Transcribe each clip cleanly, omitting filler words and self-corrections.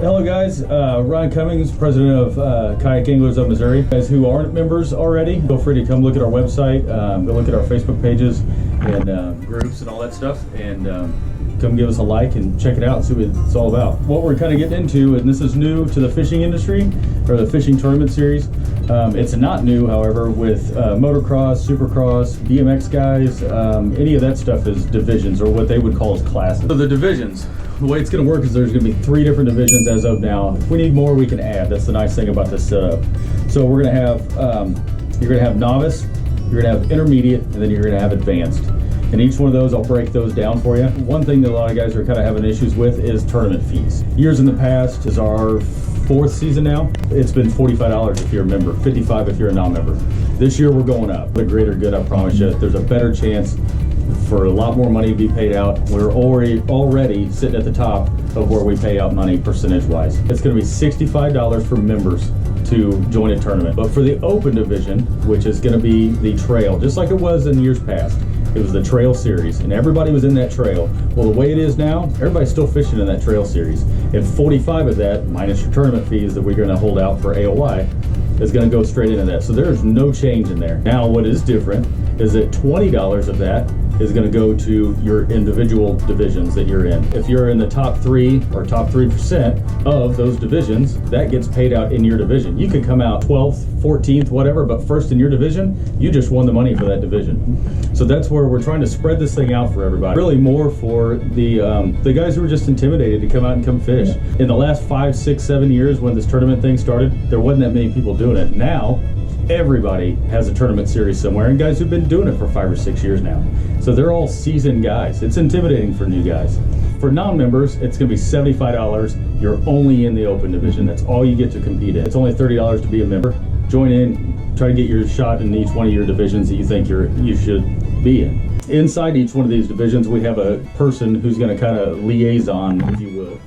Hello guys, Ryan Cummings, president of Kayak Anglers of Missouri. Guys who aren't members already, feel free to come look at our website, go look at our Facebook pages and groups and all that stuff, and come give us a like and check it out and see what it's all about. What we're kind of getting into, and this is new to the fishing industry, or the fishing tournament series. It's not new, however, with motocross, supercross, BMX guys, any of that stuff is divisions, or what they would call as classes. So the divisions, the way it's going to work is there's going to be 3 different divisions as of now. If we need more, we can add. That's the nice thing about this setup. So we're going to have, you're going to have novice, you're going to have intermediate, and then you're going to have advanced. And each one of those, I'll break those down for you. One thing that a lot of guys are kind of having issues with is tournament fees. Years in the past, is our 4th season now, it's been $45 if you're a member, $55 if you're a non-member. This year we're going up. The greater good, I promise you. There's a better chance for a lot more money to be paid out. We're already sitting at the top of where we pay out money percentage-wise. It's going to be $65 for members to join a tournament. But for the open division, which is going to be the trail, just like it was in years past, it was the trail series, and everybody was in that trail. Well, the way it is now, everybody's still fishing in that trail series. And 45 of that, minus your tournament fees that we're going to hold out for AOY, is going to go straight into that. So there's no change in there. Now, what is different is that $20 of that is going to go to your individual divisions that you're in. If you're in the top 3 or top 3% of those divisions, that gets paid out in your division. You could come out 12th, 14th, whatever, but first in your division, you just won the money for that division. So that's where we're trying to spread this thing out for everybody. Really more for the guys who were just intimidated to come out and come fish. In the last 5, 6, 7 years when this tournament thing started, there wasn't that many people doing it. Now, everybody has a tournament series somewhere, and guys who've been doing it for 5 or 6 years now. So they're all seasoned guys. It's intimidating for new guys. For non-members, it's going to be $75. You're only in the open division. That's all you get to compete in. It's only $30 to be a member. Join in, try to get your shot in each one of your divisions that you think you should be in. Inside each one of these divisions, we have a person who's going to kind of liaison, if you will,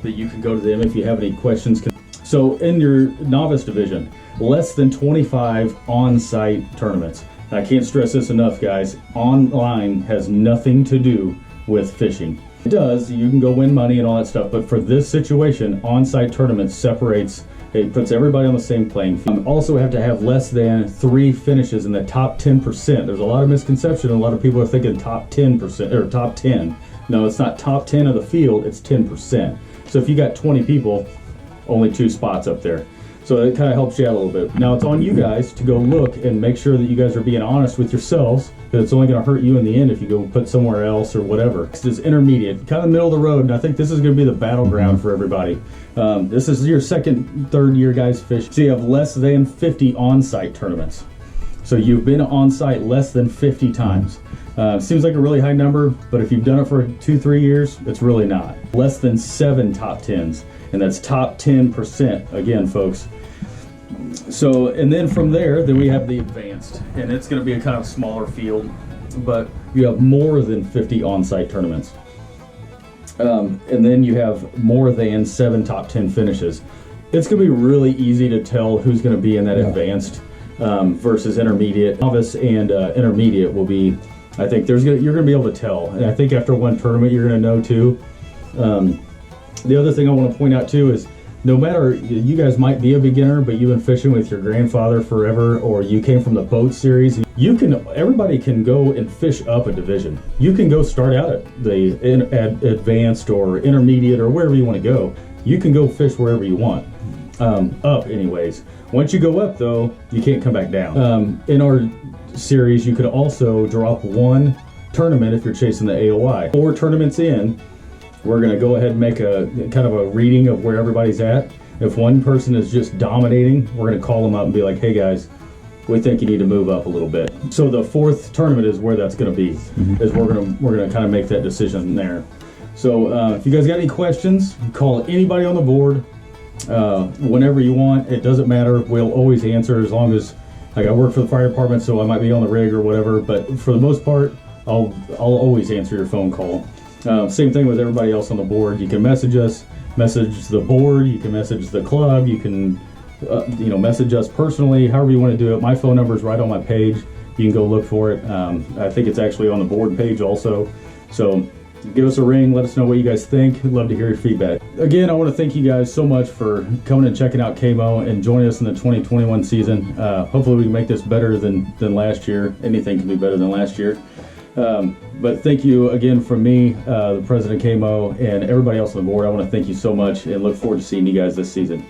that you can go to them if you have any questions. So in your novice division, less than 25 on-site tournaments. And I can't stress this enough, guys. Online has nothing to do with fishing. It does, you can go win money and all that stuff, but for this situation, on-site tournaments separates, it puts everybody on the same playing field. You also have to have less than 3 finishes in the top 10%. There's a lot of misconception, a lot of people are thinking top 10%, or top 10. No, it's not top 10 of the field, it's 10%. So if you got 20 people, only 2 spots up there. So it kind of helps you out a little bit. Now it's on you guys to go look and make sure that you guys are being honest with yourselves, because it's only going to hurt you in the end if you go put somewhere else or whatever. This is intermediate, kind of middle of the road, and I think this is going to be the battleground for everybody. This is your 2nd, 3rd year guys fish. So you have less than 50 on-site tournaments. So you've been on-site less than 50 times. Seems like a really high number, but if you've done it for 2-3 years, it's really not. Less than 7 top 10s, and that's top 10% again, folks. So, and then from there, then we have the advanced, and it's going to be a kind of smaller field, but you have more than 50 on-site tournaments. And then you have more than 7 top 10 finishes. It's going to be really easy to tell who's going to be in that advanced versus intermediate. Novice and intermediate will be, I think you're going to be able to tell. And I think after one tournament, you're going to know too. The other thing I want to point out too is, no matter, you guys might be a beginner, but you've been fishing with your grandfather forever, or you came from the boat series, everybody can go and fish up a division. You can go start out at the advanced or intermediate or wherever you want to go. You can go fish wherever you want, up anyways. Once you go up though, you can't come back down. In our series, you could also drop 1 tournament if you're chasing the AOY. 4 tournaments in, we're going to go ahead and make a kind of a reading of where everybody's at. If one person is just dominating, we're going to call them up and be like, hey guys, we think you need to move up a little bit. So the 4th tournament is where that's going to be, is we're going to kind of make that decision there. So if you guys got any questions, call anybody on the board whenever you want. It doesn't matter. We'll always answer, as long as, like, I work for the fire department, so I might be on the rig or whatever, but for the most part, I'll always answer your phone call. Same thing with everybody else on the board. You can message us, message the board, you can message the club, you can message us personally, however you want to do it. My phone number is right on my page. You can go look for it. I think it's actually on the board page also. So Give us a ring. Let us know what you guys think. We'd love to hear your feedback. Again, I want to thank you guys so much for coming and checking out KAMO and joining us in the 2021 season. Hopefully we can make this better than last year. Anything can be better than last year. But thank you again from me, the president of KAMO, and everybody else on the board. I want to thank you so much and look forward to seeing you guys this season.